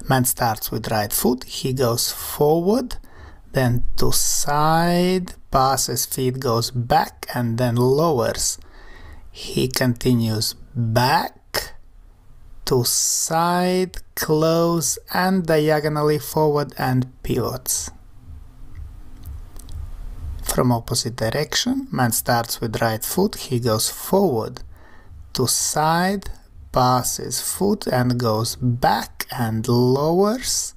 Man starts with right foot, he goes forward, then to side, passes feet, goes back and then lowers. He continues back, to side, close and diagonally forward and pivots. From opposite direction, man starts with right foot, he goes forward, to side, passes foot and goes back and lowers.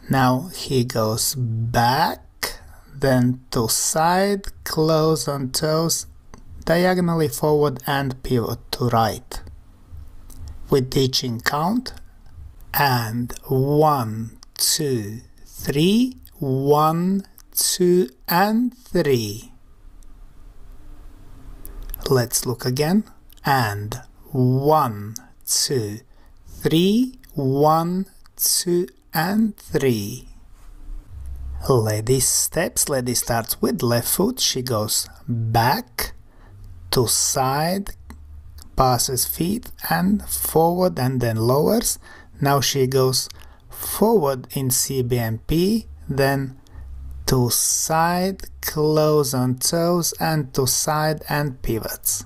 Now he goes back, then to side, close on toes, diagonally forward and pivot to right. With teaching count and 1, 2, 3, 1, 2 and 3. Let's look again. And 1, 2, 3, 1, 2 and 3. Lady steps. Lady starts with left foot. She goes back, to side, passes feet and forward and then lowers. Now she goes forward in CBMP, then to side, close on toes and to side and pivots.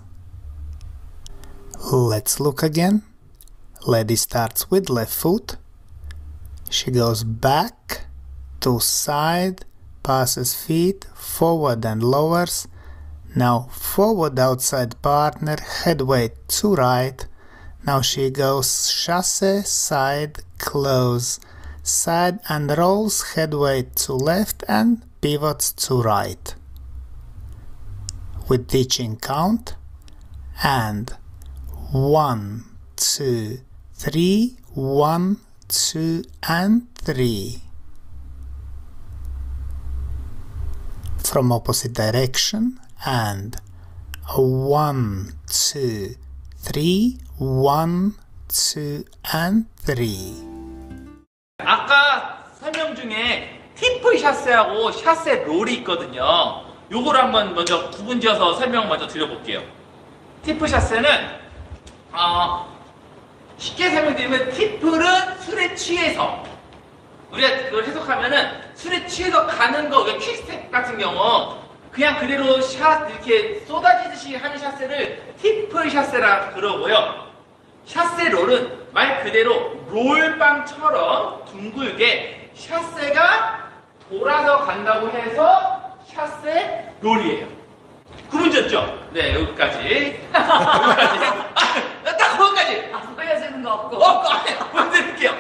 Let's look again. Lady starts with left foot. She goes back, to side, passes feet, forward and lowers. Now forward outside partner, head weight to right. Now she goes chasse, side, close, side and rolls, head weight to left and pivots to right. With teaching count and 1, 2, 3, 1, 2 and 3. From opposite direction and 1, 2, 3, 1, 2 and 3. 아까 설명 중에 티프 샷세하고 샷세 롤이 있거든요. 요걸 한번 먼저 구분지어서 설명 먼저 드려볼게요. 티프 샷세는 쉽게 설명드리면 티플은 술에 취해서, 우리가 그걸 해석하면은 술에 취해서 가는 거, 우리가 퀵스텝 같은 경우 그냥 그대로 샷 이렇게 쏟아지듯이 하는 샷세를 티플 샷세라 그러고요. 샷세 롤은 말 그대로 롤빵처럼 둥글게 샷세가 돌아서 간다고 해서 샷세 롤이에요. 구분졌죠? 네, 여기까지. 딱 거기까지. 보여주는 거 없고. 보여드릴게요.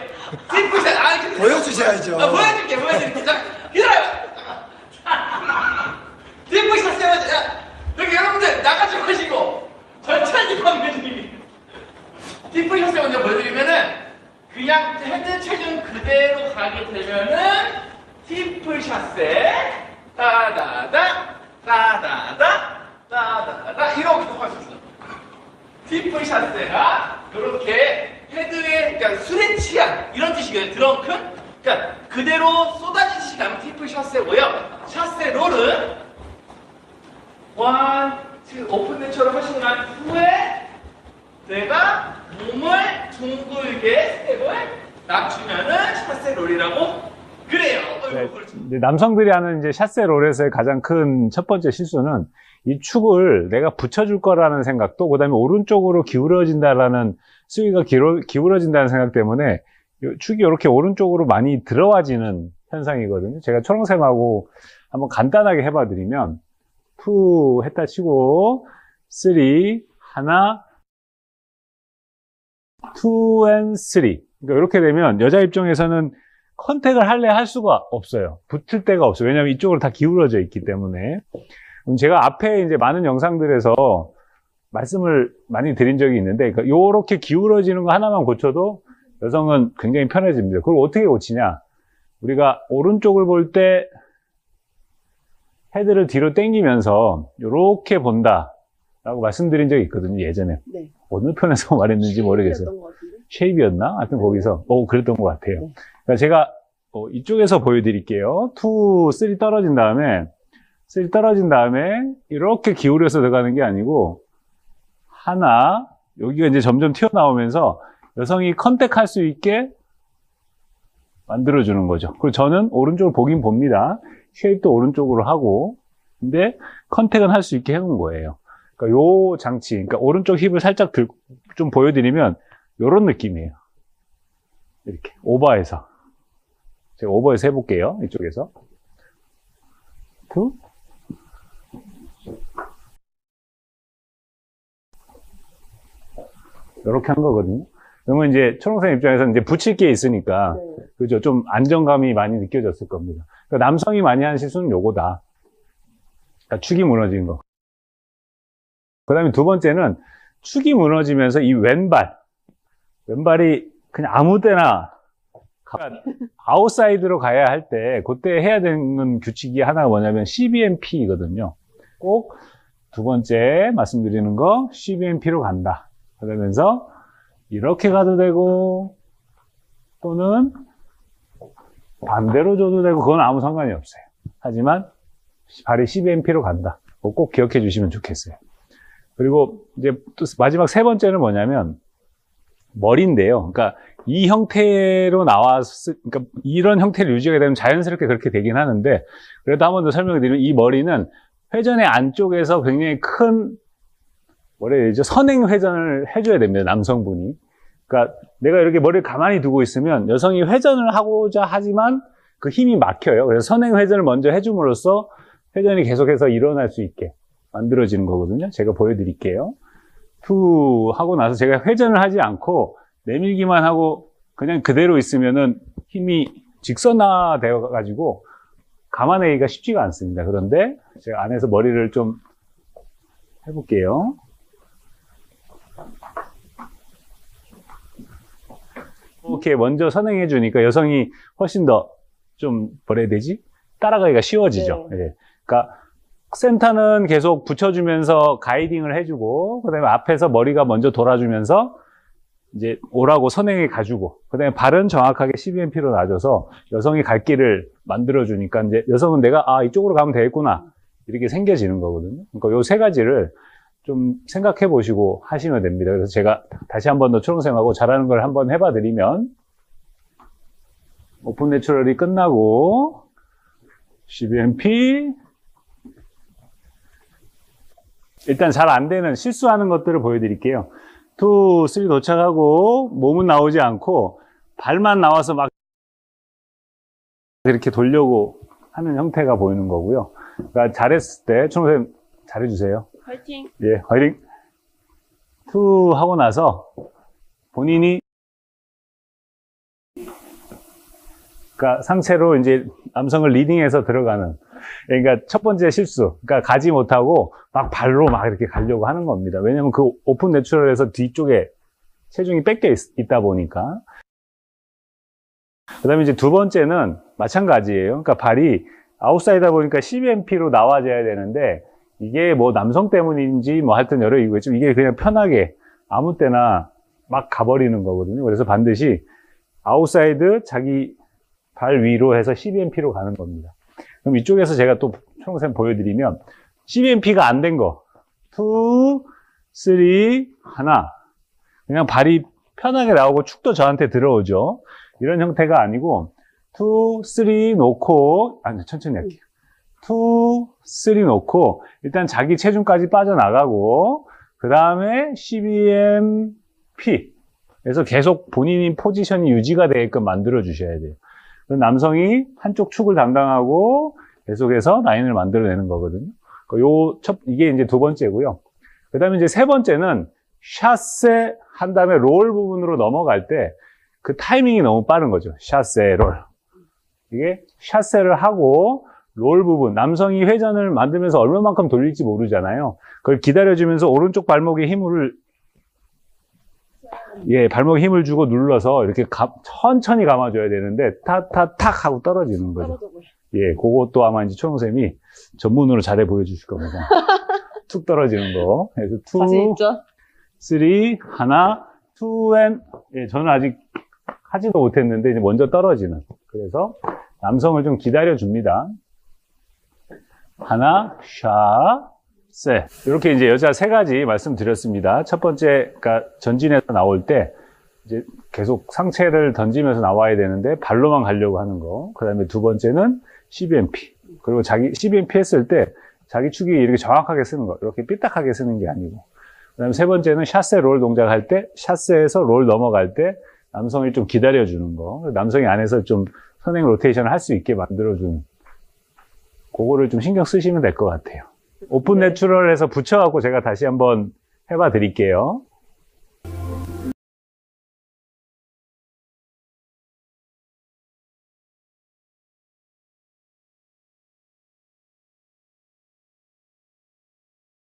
티프샷. 보여주셔야죠. 보여드릴게요. 자, 기다려요. 티프샷 세워줘. 여기 여러분들 나가지 마시고 천천히 보여드릴게요. 티프샷 먼저 보여드리면은 그냥 헤드 체중 그대로 가게 되면은 티프샷세 따다다 따다다 따다다 이렇게 할 수 있어요. 티프 샷세가 이렇게 헤드에, 그러니까 술에 취한 이런 뜻이거든요. 드렁큰, 그러니까 그대로 쏟아지듯이 가면 티프 샷세고요. 샷세 롤은 1, 2 오픈넷처럼 하시고 난 후에 내가 몸을 둥글게 스텝을 낮추면은 샷세 롤이라고 그래요. 네, 남성들이 하는 이제 샷세 롤에서의 가장 큰 첫 번째 실수는 이 축을 내가 붙여줄 거라는 생각도, 그 다음에 오른쪽으로 기울어진다라는, 수위가 기울어진다는 생각 때문에 축이 이렇게 오른쪽으로 많이 들어와지는 현상이거든요. 제가 초롱쌤하고 한번 간단하게 해봐드리면, 2 했다 치고, 3, 하나, 2 and 3. 그러니까 이렇게 되면 여자 입장에서는 컨택을 할 수가 없어요. 붙을 데가 없어요. 왜냐하면 이쪽으로 다 기울어져 있기 때문에. 제가 앞에 이제 많은 영상들에서 말씀을 많이 드린 적이 있는데, 그러니까 요렇게 기울어지는 거 하나만 고쳐도 여성은 굉장히 편해집니다. 그걸 어떻게 고치냐? 우리가 오른쪽을 볼 때 헤드를 뒤로 당기면서 요렇게 본다 라고 말씀드린 적이 있거든요, 예전에. 네. 어느 편에서 말했는지 모르겠어요. 쉐입이었나? 하여튼 거기서. 그랬던 것 같아요. 네. 그러니까 제가 이쪽에서 보여드릴게요. 2, 3 떨어진 다음에, 3 떨어진 다음에 이렇게 기울여서 들어가는 게 아니고, 하나, 여기가 이제 점점 튀어나오면서 여성이 컨택할 수 있게 만들어주는 거죠. 그리고 저는 오른쪽을 보긴 봅니다. 쉐입도 오른쪽으로 하고, 근데 컨택은 할 수 있게 해놓은 거예요. 그러니까 요 장치, 그러니까 오른쪽 힙을 살짝 좀 보여드리면 요런 느낌이에요. 이렇게 오버해서 제가 오버해서 해볼게요. 이쪽에서 이렇게 한 거거든요. 그러면 이제 초롱생 입장에서는 이제 붙일 게 있으니까 네. 그죠? 좀 안정감이 많이 느껴졌을 겁니다. 그러니까 남성이 많이 하는 실수는 요거다. 그러니까 축이 무너진 거. 그 다음에 두 번째는 축이 무너지면서 이 왼발이 그냥 아무 때나 아웃사이드로 가야 할 때 그때 해야 되는 규칙이 하나가 뭐냐면 CBMP거든요. 꼭 두 번째 말씀드리는 거 CBMP로 간다. 그러면서 이렇게 가도 되고 또는 반대로 줘도 되고 그건 아무 상관이 없어요. 하지만 발이 CBMP로 간다. 꼭 기억해 주시면 좋겠어요. 그리고 이제 또 마지막 세 번째는 뭐냐면 머리인데요. 그러니까 이 형태로 그러니까 이런 형태를 유지하게 되면 자연스럽게 그렇게 되긴 하는데 그래도 한 번 더 설명을 드리면 이 머리는 회전의 안쪽에서 굉장히 큰 뭐라 해야 되죠? 선행 회전을 해줘야 됩니다. 남성분이. 그러니까 내가 이렇게 머리를 가만히 두고 있으면 여성이 회전을 하고자 하지만 그 힘이 막혀요. 그래서 선행 회전을 먼저 해줌으로써 회전이 계속해서 일어날 수 있게 만들어지는 거거든요. 제가 보여드릴게요. 투 하고 나서 제가 회전을 하지 않고 내밀기만 하고 그냥 그대로 있으면은 힘이 직선화되어 가지고 감아내기가 쉽지가 않습니다. 그런데 제가 안에서 머리를 좀 해볼게요. 이렇게 먼저 선행해 주니까 여성이 훨씬 더 좀 뭐라 해야 되지? 따라가기가 쉬워지죠. 네. 예. 그러니까 센터는 계속 붙여주면서 가이딩을 해주고 그 다음에 앞에서 머리가 먼저 돌아주면서 이제 오라고 선행해 가지고 그 다음에 발은 정확하게 CBMP로 놔줘서 여성이 갈 길을 만들어주니까 이제 여성은 내가 이쪽으로 가면 되겠구나 이렇게 생겨지는 거거든요. 그러니까 요 세 가지를 좀 생각해 보시고 하시면 됩니다. 그래서 제가 다시 한 번 더 초롱생하고 잘하는 걸 한번 해봐 드리면 오픈 내추럴이 끝나고 CBMP 일단 잘 안 되는 실수하는 것들을 보여드릴게요. 2, 3 도착하고 몸은 나오지 않고 발만 나와서 막 이렇게 돌려고 하는 형태가 보이는 거고요. 그러니까 잘했을 때 초롱생 잘해주세요. 화이팅! 예, 화이팅! 2 하고 나서 본인이 그러니까 상체로 이제 남성을 리딩해서 들어가는 그러니까 첫 번째 실수 그러니까 가지 못하고 막 발로 막 이렇게 가려고 하는 겁니다. 왜냐면 그 오픈 내추럴에서 뒤쪽에 체중이 뺏겨 있다 보니까 그 다음에 이제 두 번째는 마찬가지예요. 그러니까 발이 아웃사이드다 보니까 CBMP로 나와줘야 되는데 이게 뭐 남성 때문인지 뭐 하여튼 여러 이유가 있지만 이게 그냥 편하게 아무 때나 막 가버리는 거거든요. 그래서 반드시 아웃사이드 자기 발 위로 해서 CBMP로 가는 겁니다. 그럼 이쪽에서 제가 또 초롱생 보여드리면 CBMP가 안 된 거 2, 3, 하나 그냥 발이 편하게 나오고 축도 저한테 들어오죠. 이런 형태가 아니고 2, 3 놓고 천천히 할게요. 2, 3 놓고 일단 자기 체중까지 빠져나가고 그 다음에 CBMP 그래서 계속 본인이 포지션이 유지가 되게끔 만들어 주셔야 돼요. 남성이 한쪽 축을 담당하고 계속해서 라인을 만들어내는 거거든요. 이게 이제 두 번째고요. 그 다음에 이제 세 번째는 샷세 한 다음에 롤 부분으로 넘어갈 때 그 타이밍이 너무 빠른 거죠. 샷세 롤. 이게 샷세를 하고 롤 부분, 남성이 회전을 만들면서 얼마만큼 돌릴지 모르잖아요. 그걸 기다려주면서 오른쪽 발목에 발목에 힘을 주고 눌러서 이렇게 천천히 감아줘야 되는데 탁 하고 떨어지는 거죠. 예, 그것도 아마 이제 초롱쌤이 전문으로 잘해 보여주실 겁니다. 툭 떨어지는 거. 그래서 2, 3, 하나, 2, and 예, 저는 아직 하지도 못했는데 이제 먼저 떨어지는. 그래서 남성을 좀 기다려 줍니다. 하나, 샤, 세. 이렇게 이제 여자 세 가지 말씀드렸습니다. 첫 번째, 그러니까 전진해서 나올 때 이제 계속 상체를 던지면서 나와야 되는데 발로만 가려고 하는 거. 그 다음에 두 번째는 CBMP. 그리고 자기 CBMP 했을 때 자기 축이 이렇게 정확하게 쓰는 거. 이렇게 삐딱하게 쓰는 게 아니고. 그 다음에 세 번째는 샷세 롤 동작할 때 샷세에서 롤 넘어갈 때 남성이 좀 기다려주는 거. 남성이 안에서 좀 선행 로테이션을 할 수 있게 만들어주는. 그거를 좀 신경 쓰시면 될 것 같아요. 오픈 내추럴에서 붙여갖고 제가 다시 한번 해봐 드릴게요.